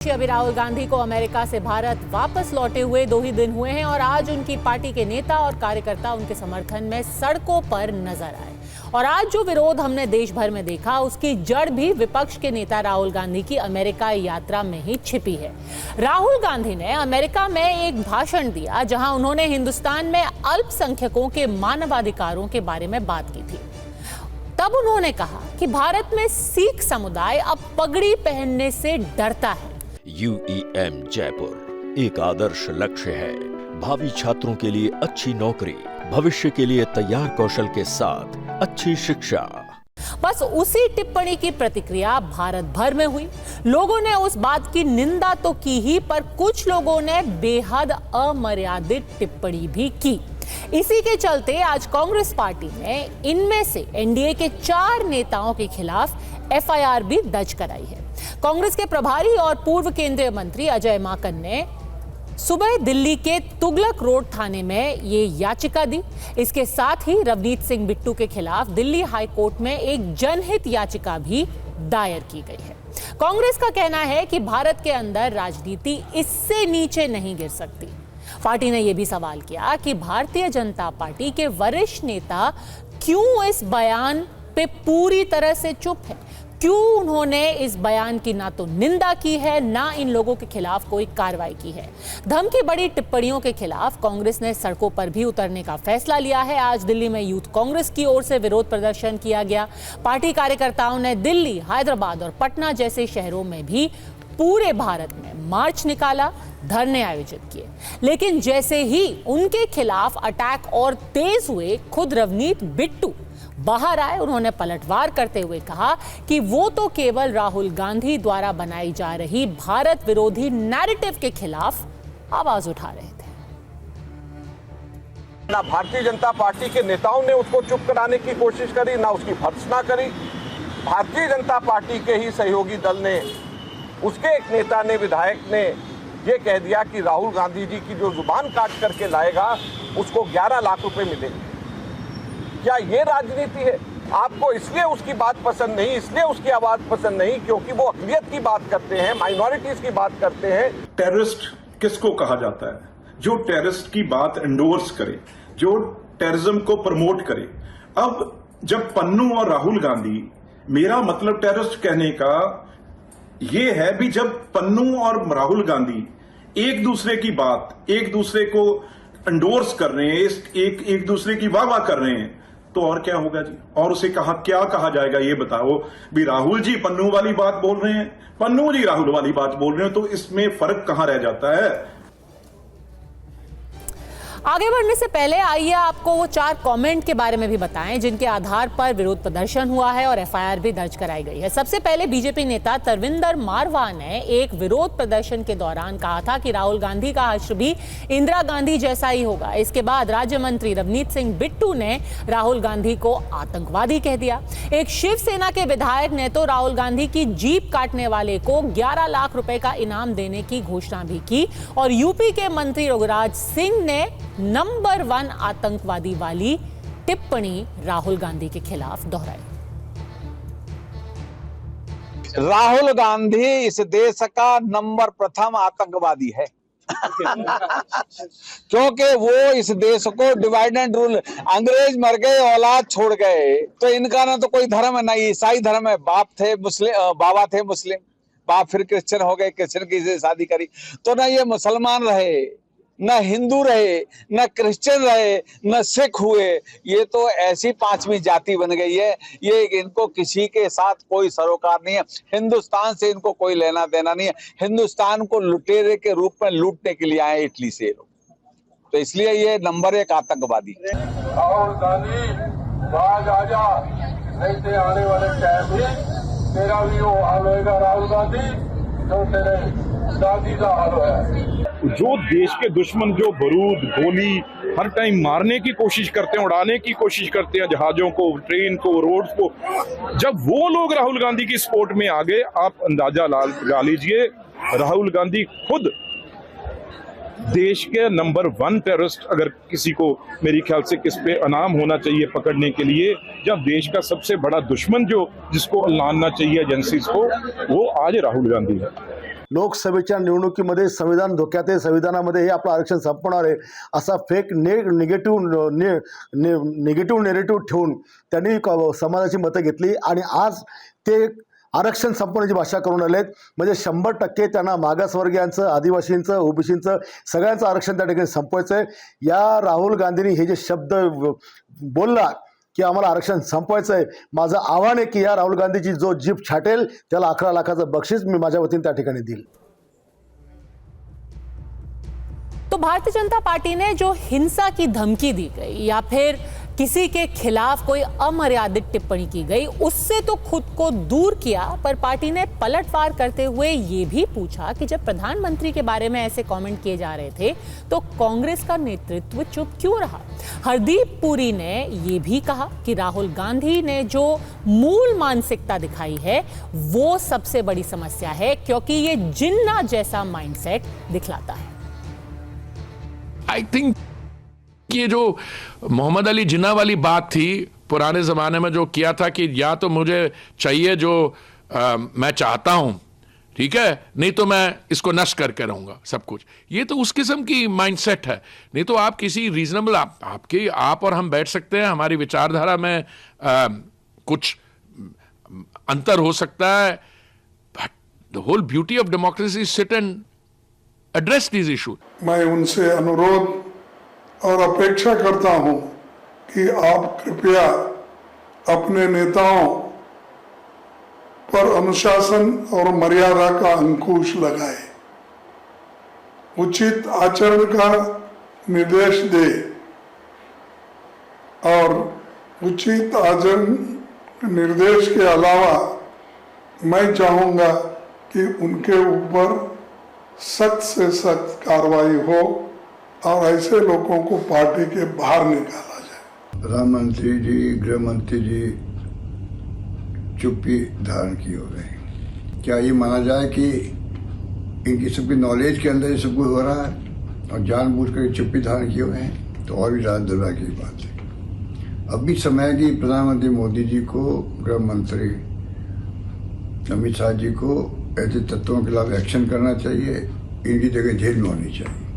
अभी राहुल गांधी को अमेरिका से भारत वापस लौटे हुए 2 ही दिन हुए हैं और आज उनकी पार्टी के नेता और कार्यकर्ता उनके समर्थन में सड़कों पर नजर आए। और आज जो विरोध हमने देश भर में देखा, उसकी जड़ भी विपक्ष के नेता राहुल गांधी की अमेरिका यात्रा में ही छिपी है। राहुल गांधी ने अमेरिका में एक भाषण दिया जहां उन्होंने हिंदुस्तान में अल्पसंख्यकों के मानवाधिकारों के बारे में बात की थी। तब उन्होंने कहा कि भारत में सिख समुदाय अब पगड़ी पहनने से डरता है। UEM जयपुर एक आदर्श लक्ष्य है। भावी छात्रों के लिए अच्छी नौकरी, भविष्य के लिए तैयार कौशल के साथ अच्छी शिक्षा। बस उसी टिप्पणी की प्रतिक्रिया भारत भर में हुई। लोगों ने उस बात की निंदा तो की ही, पर कुछ लोगों ने बेहद अमर्यादित टिप्पणी भी की। इसी के चलते आज कांग्रेस पार्टी ने इनमें से एनडीए के 4 नेताओं के खिलाफ FIR भी दर्ज कराई है। कांग्रेस के प्रभारी और पूर्व केंद्रीय मंत्री अजय माकन ने सुबह दिल्ली के तुगलक रोड थाने में ये याचिका दी। इसके साथ ही रवनीत सिंह बिट्टू के खिलाफ दिल्ली हाई कोर्ट में एक जनहित याचिका भी दायर की गई है। कांग्रेस का कहना है कि भारत के अंदर राजनीति इससे नीचे नहीं गिर सकती। पार्टी ने यह भी सवाल किया कि भारतीय जनता पार्टी के वरिष्ठ नेता क्यों इस बयान पे पूरी तरह से चुप है, क्यों उन्होंने इस बयान की ना तो निंदा की है, ना इन लोगों के खिलाफ कोई कार्रवाई की है। धमकी बड़ी टिप्पणियों के खिलाफ कांग्रेस ने सड़कों पर भी उतरने का फैसला लिया है। आज दिल्ली में यूथ कांग्रेस की ओर से विरोध प्रदर्शन किया गया। पार्टी कार्यकर्ताओं ने दिल्ली, हैदराबाद और पटना जैसे शहरों में भी पूरे भारत में मार्च निकाला, धरने आयोजित किए। लेकिन जैसे ही उनके खिलाफ अटैक और तेज हुए, खुद रवनीत बिट्टू बाहर आए। उन्होंने पलटवार करते हुए कहा कि वो तो केवल राहुल गांधी द्वारा बनाई जा रही भारत विरोधी नैरेटिव के खिलाफ आवाज उठा रहे थे। ना भारतीय जनता पार्टी के नेताओं ने उसको चुप कराने की कोशिश करी, ना उसकी भर्त्सना करी। भारतीय जनता पार्टी के ही सहयोगी दल ने, उसके एक नेता ने, विधायक ने ये कह दिया कि राहुल गांधी जी की जो जुबान काट करके लाएगा उसको 11 लाख रुपए मिलेंगे। क्या ये राजनीति है? आपको इसलिए उसकी बात पसंद नहीं, इसलिए उसकी आवाज पसंद नहीं क्योंकि वो अक़लियत की बात करते हैं, माइनॉरिटीज की बात करते हैं। टेररिस्ट किसको कहा जाता है? जो टेररिस्ट की बात एंडोर्स करे, जो टेररिज्म को प्रमोट करे। अब जब पन्नू और राहुल गांधी, मेरा मतलब टेररिस्ट कहने का ये है भी, जब पन्नू और राहुल गांधी एक दूसरे की बात, एक दूसरे को एंडोर्स कर रहे हैं, एक दूसरे की वाह कर रहे हैं, तो और क्या होगा जी? और उसे क्या कहा जाएगा ये बताओ। भी राहुल जी पन्नू वाली बात बोल रहे हैं, पन्नू जी राहुल वाली बात बोल रहे हैं, तो इसमें फर्क कहां रह जाता है? आगे बढ़ने से पहले आइए आपको वो 4 कमेंट के बारे में भी बताएं जिनके आधार पर विरोध प्रदर्शन हुआ है और FIR भी दर्ज कराई गई है। सबसे पहले बीजेपी नेता तरविंदर मारवा ने एक विरोध प्रदर्शन के दौरान कहा था कि राहुल गांधी का हश्र भी इंदिरा गांधी जैसा ही होगा। इसके बाद राज्य मंत्री रवनीत सिंह बिट्टू ने राहुल गांधी को आतंकवादी कह दिया। एक शिवसेना के विधायक ने तो राहुल गांधी की जीप काटने वाले को 11 लाख रुपए का इनाम देने की घोषणा भी की। और यूपी के मंत्री रघुराज सिंह ने नंबर 1 आतंकवादी वाली टिप्पणी राहुल गांधी के खिलाफ दोहराई। राहुल गांधी इस देश का नंबर प्रथम आतंकवादी है क्योंकि वो इस देश को डिवाइड एंड रूल, अंग्रेज मर गए, औलाद छोड़ गए, तो इनका ना तो कोई धर्म है, ना ईसाई धर्म है। बाप थे मुस्लिम, बाबा थे मुस्लिम, बाप फिर क्रिश्चियन हो गए, क्रिश्चियन की से शादी करी, तो ना ये मुसलमान रहे, न हिंदू रहे, न क्रिश्चियन रहे, न सिख हुए। ये तो ऐसी 5वीं जाति बन गई है। ये इनको किसी के साथ कोई सरोकार नहीं है। हिंदुस्तान से इनको कोई लेना देना नहीं है। हिंदुस्तान को लुटेरे के रूप में लूटने के लिए आए इटली से लोग, तो इसलिए ये नंबर 1 आतंकवादी। राहुल गांधी बाज आजा, नहीं तो आने वाले टाइम में तेरा भी वो हाल होगा राहुल गांधी, जो तेरे दादी का हाल है। जो देश के दुश्मन जो बारूद, गोली हर टाइम मारने की कोशिश करते हैं, उड़ाने की कोशिश करते हैं, जहाजों को, ट्रेन को, रोड्स को, जब वो लोग राहुल गांधी की सपोर्ट में आ गए, आप अंदाजा लगा लीजिए, राहुल गांधी खुद देश के नंबर 1 टेररिस्ट, अगर किसी को मेरे ख्याल से किस पे इनाम होना चाहिए पकड़ने के लिए, जब देश का सबसे बड़ा दुश्मन जो जिसको लानना चाहिए एजेंसीज को, वो आज राहुल गांधी है। लोकसभेच्या निवडणुकीमध्ये संविधान धोक्यात आहे, संविधानामध्ये हे आपलं आरक्षण संपवणार आहे असा फेक निगेटिव्ह नेरेटिव्ह ठेवून त्यांनी समाजाची मतं घेतली आणि आज ते आरक्षण संपवण्याची भाषा करून आलेत. म्हणजे 100% त्यांना मागासवर्गीयांचं, आदिवासींचं, ओबीसींचं सगळ्यांचं आरक्षण त्या ठिकाणी संपवायचं आहे. या राहुल गांधींनी हे जे शब्द बोलला की आम्हाला आरक्षण संपवायचं आहे, माझं आव्हान आहे की या राहुल गांधीची जो जीभ छाटेल त्याला 11 लाखाचं बक्षीस मी माझ्या वतीने त्या ठिकाणी देईल. तो भारतीय जनता पार्टी ने जो हिंसा की धमकी दी गई या फिर किसी के खिलाफ कोई अमर्यादित टिप्पणी की गई, उससे तो खुद को दूर किया, पर पार्टी ने पलटवार करते हुए ये भी पूछा कि जब प्रधानमंत्री के बारे में ऐसे कमेंट किए जा रहे थे तो कांग्रेस का नेतृत्व चुप क्यों रहा. हरदीप पुरी ने ये भी कहा कि राहुल गांधी ने जो मूल मानसिकता दिखाई है वो सबसे बड़ी समस्या है, क्योंकि ये जिन्ना जैसा माइंडसेट दिखलाता है. आई थिंक ये जो मोहम्मद अली जिन्ना वाली बात थी पुराने ज़माने में जो किया था कि या तो मुझे चाहिए जो मैं चाहता हूं, ठीक है, नहीं तो मैं इसको नष्ट करके रहूंगा सब कुछ, ये तो उस किस्म की माइंडसेट है. नहीं तो आप किसी रीजनेबल आप और हम बैठ सकते हैं, हमारी विचारधारा में कुछ अंतर हो सकता है, but the whole beauty of democracy sit and address these issue. मैं उनसे अनुरोध और अपेक्षा करता हूं कि आप कृपया अपने नेताओं पर अनुशासन और मर्यादा का अंकुश लगाएं, उचित आचरण का निर्देश दे और उचित आचरण निर्देश के अलावा मैं चाहूंगा कि उनके ऊपर सख्त से सख्त कार्रवाई हो और ऐसे लोगों को पार्टी के बाहर निकाला जाए. प्रधानमंत्री जी, गृह मंत्री जी चुप्पी धारण किए हुए हैं. क्या ये माना जाए कि इनकी सबकी नॉलेज के अंदर ये सब कुछ हो रहा है और जानबूझकर चुप्पी धारण किए हुए हैं, तो और भी ज़्यादा दुर्भाग्य की बात है. अब भी समय है कि प्रधानमंत्री मोदी जी को, गृह मंत्री अमित शाह जी को ऐसे तत्वों के खिलाफ एक्शन करना चाहिए. इनकी जगह जेल में होनी चाहिए.